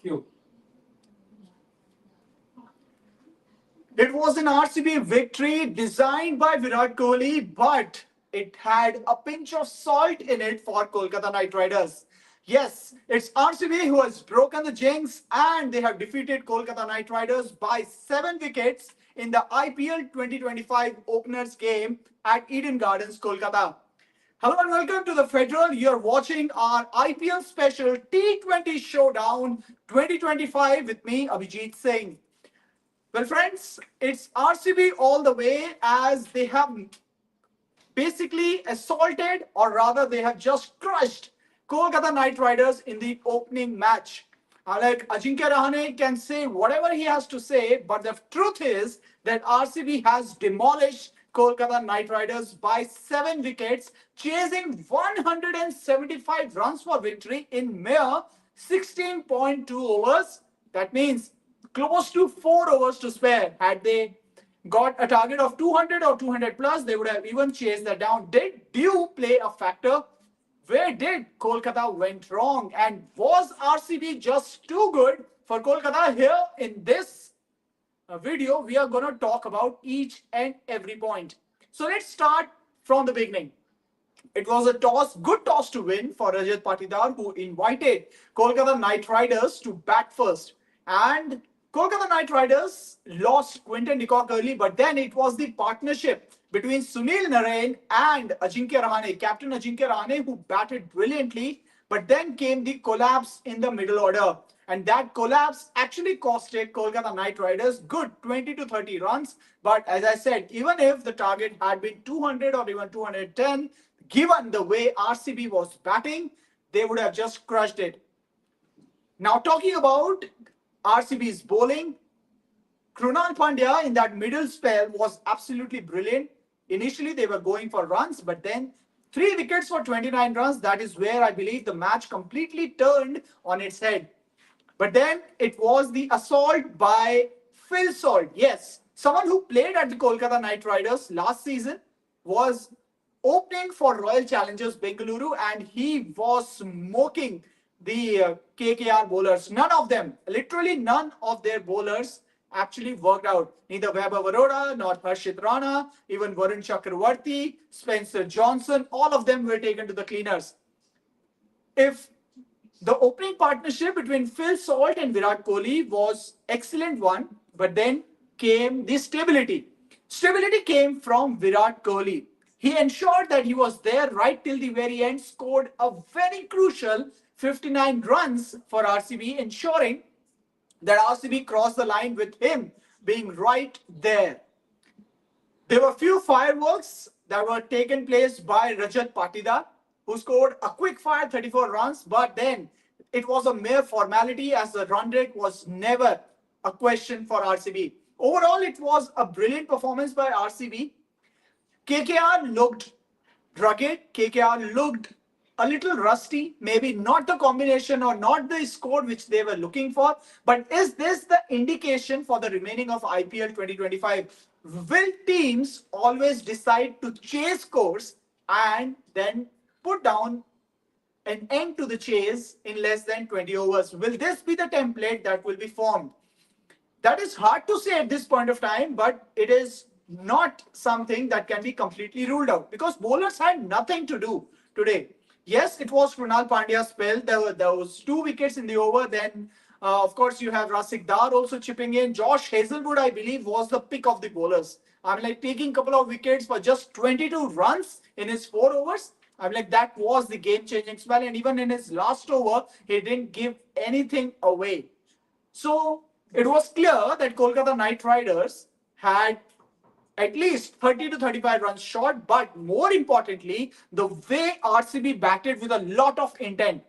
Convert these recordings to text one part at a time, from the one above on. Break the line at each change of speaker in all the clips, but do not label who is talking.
Q. It was an RCB victory designed by Virat Kohli, but it had a pinch of salt in it for Kolkata Knight Riders. Yes, it's RCB who has broken the jinx and they have defeated Kolkata Knight Riders by 7 wickets in the IPL 2025 openers game at Eden Gardens, Kolkata. Hello and welcome to the Federal. You're watching our IPL special T20 Showdown 2025 with me, Abhijit Singh. Well, friends, it's RCB all the way as they have basically assaulted, or rather, they have just crushed Kolkata Knight Riders in the opening match. Like Ajinkya Rahane can say whatever he has to say, but the truth is that RCB has demolished Kolkata Knight Riders by 7 wickets, chasing 175 runs for victory in mere 16.2 overs. That means close to 4 overs to spare. Had they got a target of 200 or 200 plus, they would have even chased that down. Did Dew play a factor? Where did Kolkata went wrong? And was RCB just too good for Kolkata? Here in this video, we are going to talk about each and every point. So let's start from the beginning. It was a good toss to win for Rajat Patidar, who invited Kolkata Knight Riders to bat first. And Kolkata Knight Riders lost Quinton de Kock early, but then it was the partnership between Sunil Narine and Ajinkya Rahane, Captain Ajinkya Rahane, who batted brilliantly. But then came the collapse in the middle order. And that collapse actually costed Kolkata Knight Riders good 20 to 30 runs. But as I said, even if the target had been 200 or even 210, given the way RCB was batting, they would have just crushed it. Now, talking about RCB's bowling, Krunal Pandya in that middle spell was absolutely brilliant. Initially, they were going for runs, but then 3 wickets for 29 runs. That is where I believe the match completely turned on its head. But then it was the assault by Phil Salt. Yes, someone who played at the Kolkata Knight Riders last season, was opening for Royal Challengers Bengaluru, and he was smoking the KKR bowlers. None of them, literally none of their bowlers actually worked out. Neither Vaibhav Arora, nor Harshit Rana, even Varun Chakravarti, Spencer Johnson, all of them were taken to the cleaners. If the opening partnership between Phil Salt and Virat Kohli was excellent one, but then came the stability. Stability came from Virat Kohli. He ensured that he was there right till the very end, scored a very crucial 59 runs for RCB, ensuring that RCB crossed the line with him being right there. There were few fireworks that were taken place by Rajat Patidar, who scored a quick fire 34 runs, but then it was a mere formality as the run rate was never a question for RCB. Overall, it was a brilliant performance by RCB. KKR looked rugged. KKR looked a little rusty. Maybe not the combination or not the score which they were looking for. But is this the indication for the remaining of IPL 2025? Will teams always decide to chase scores and then put down an end to the chase in less than 20 overs? Will this be the template that will be formed? That is hard to say at this point of time, but it is not something that can be completely ruled out because bowlers had nothing to do today. Yes, it was Krunal Pandya's spell. There was 2 wickets in the over. Then, of course, you have Rasik Dar also chipping in. Josh Hazelwood, I believe, was the pick of the bowlers. I'm like taking a couple of wickets for just 22 runs in his 4 overs. I'm like, that was the game-changing spell. And even in his last over, he didn't give anything away. So it was clear that Kolkata Knight Riders had at least 30 to 35 runs short, but more importantly, the way RCB batted with a lot of intent.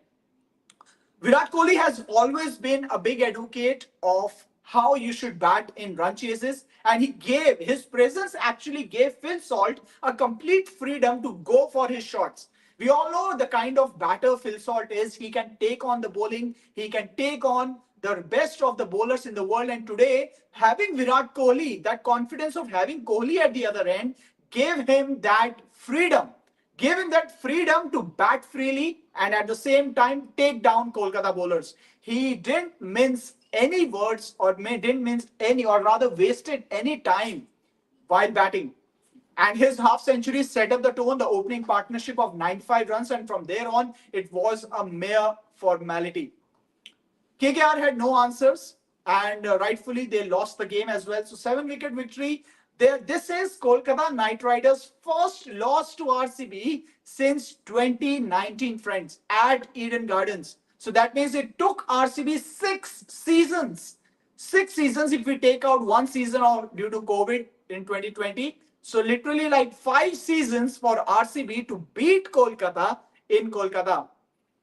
Virat Kohli has always been a big advocate of how you should bat in run chases, and his presence actually gave Phil Salt a complete freedom to go for his shots. We all know the kind of batter Phil Salt is. He can take on the bowling, he can take on the best of the bowlers in the world. And today, having Virat Kohli, that confidence of having Kohli at the other end, gave him that freedom. Gave him that freedom to bat freely and at the same time take down Kolkata bowlers. he didn't mince any words or didn't mince any, or rather wasted any time while batting. And his half century set up the tone, the opening partnership of 95 runs, and from there on, it was a mere formality. KKR had no answers, and rightfully they lost the game as well. So 7 wicket victory. There, this is Kolkata Knight Riders' first loss to RCB since 2019, friends, at Eden Gardens. So that means it took RCB 6 seasons. 6 seasons if we take out one season due to COVID in 2020. So literally like 5 seasons for RCB to beat Kolkata in Kolkata.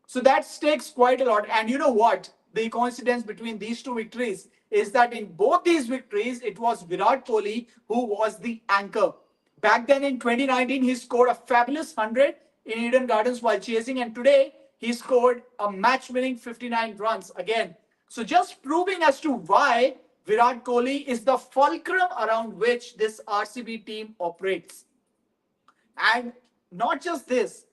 So that stakes quite a lot. And you know what? The coincidence between these two victories is that in both these victories, it was Virat Kohli who was the anchor. Back then in 2019, he scored a fabulous 100 in Eden Gardens while chasing, and today he scored a match-winning 59 runs again. So just proving as to why Virat Kohli is the fulcrum around which this RCB team operates. And not just this,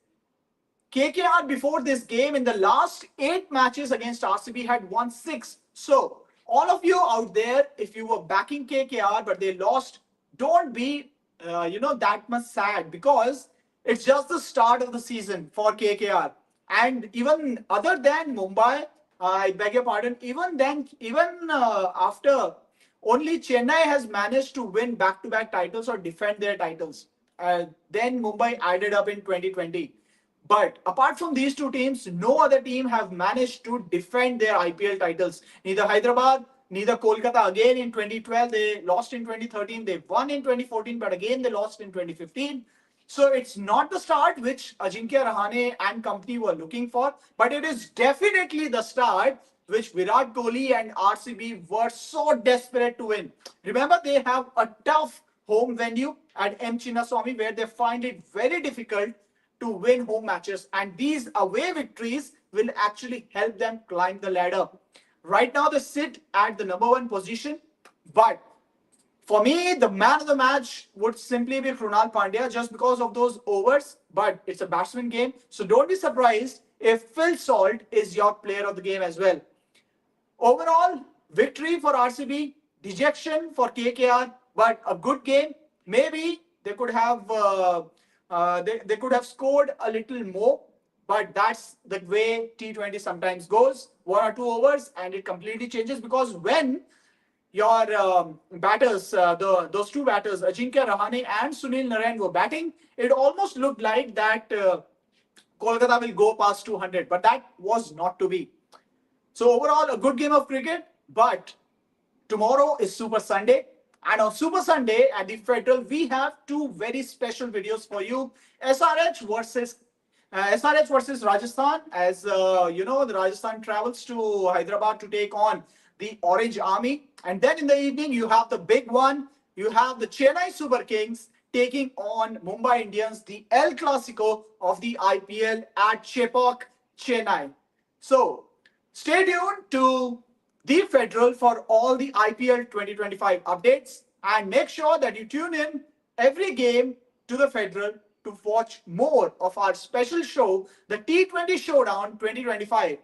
KKR before this game in the last 8 matches against RCB had won 6. So all of you out there, if you were backing KKR but they lost, don't be that much sad, because it's just the start of the season for KKR. And even other than Mumbai, I beg your pardon, even then, even after, only Chennai has managed to win back-to-back titles or defend their titles. Then Mumbai added up in 2020. But apart from these two teams, no other team have managed to defend their IPL titles. Neither Hyderabad, neither Kolkata. Again in 2012, they lost in 2013. They won in 2014, but again they lost in 2015. So it's not the start which Ajinkya Rahane and company were looking for, but it is definitely the start which Virat Kohli and RCB were so desperate to win. Remember, they have a tough home venue at M. Chinnaswamy where they find it very difficult to win home matches, and these away victories will actually help them climb the ladder. Right now, they sit at the number 1 position, but for me, the man of the match would simply be Krunal Pandya just because of those overs, but it's a batsman game, so don't be surprised if Phil Salt is your player of the game as well. Overall, victory for RCB, dejection for KKR, but a good game. Maybe they could have they could have scored a little more, but that's the way T20 sometimes goes. 1 or 2 overs and it completely changes, because when your batters, those two batters, Ajinkya Rahane and Sunil Narine were batting, it almost looked like that Kolkata will go past 200, but that was not to be. So overall, a good game of cricket, but tomorrow is Super Sunday. And on Super Sunday at the Federal, we have two very special videos for you. SRH versus Rajasthan. As the Rajasthan travels to Hyderabad to take on the Orange Army. And then in the evening, you have the big one. You have the Chennai Super Kings taking on Mumbai Indians, the El Clasico of the IPL at Chepauk, Chennai. So stay tuned to the Federal for all the IPL 2025 updates, and make sure that you tune in every game to the Federal to watch more of our special show, the T20 Showdown 2025.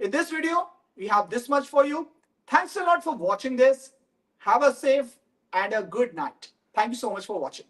In this video, we have this much for you. Thanks a lot for watching this. Have a safe and a good night. Thank you so much for watching.